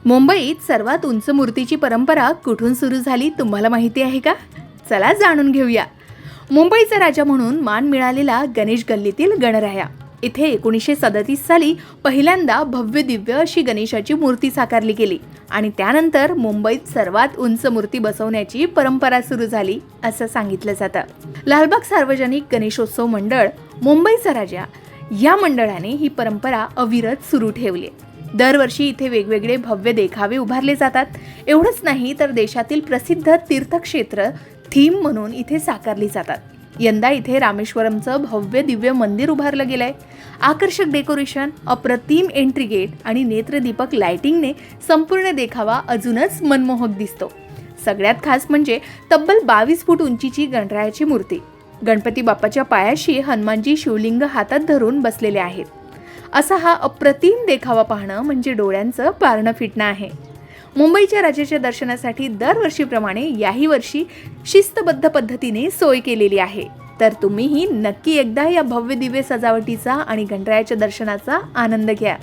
मुंबईत सर्वात उंच मूर्तीची परंपरा कुठून सुरू झाली तुम्हाला माहिती आहे का? चला जाणून घेऊया. मुंबईचा राजा म्हणून मान मिळालेला गणेश गल्लीतील गणराया इथे 1937 साली पहिल्यांदा भव्य दिव्य अशी गणेशाची मूर्ती साकारली गेली आणि त्यानंतर मुंबईत सर्वात उंच मूर्ती बसवण्याची परंपरा सुरू झाली असं सांगितलं जातं. लालबाग सार्वजनिक गणेशोत्सव मंडळ मुंबईचा राजा या मंडळाने ही परंपरा अविरत सुरू ठेवली. दरवर्षी इथे वेगवेगळे भव्य देखावे उभारले जातात. एवढंच नाही तर देशातील प्रसिद्ध तीर्थक्षेत्र थीम म्हणून इथे साकारली जातात. यंदा इथे रामेश्वरमचं भव्य दिव्य मंदिर उभारलं गेलंय. आकर्षक डेकोरेशन, अप्रतिम एंट्री गेट आणि नेत्रदीपक लाइटिंगने संपूर्ण देखावा अजूनच मनमोहक दिसतो. सगळ्यात खास म्हणजे तब्बल 22 फूट उंचीची गणरायाची मूर्ती. गणपती बाप्पाच्या पायाशी हनुमानजी शिवलिंग हातात धरून बसलेले आहेत. असा हा अप्रतिम देखावा पाहणं म्हणजे डोळ्यांचं पारणं फिटणं आहे. मुंबईच्या राजाच्या दर्शनासाठी दरवर्षीप्रमाणे याही वर्षी शिस्तबद्ध पद्धतीने सोय केलेली आहे. तर तुम्हीही नक्की एकदा या भव्य दिव्य सजावटीचा आणि गणरायाच्या दर्शनाचा आनंद घ्या.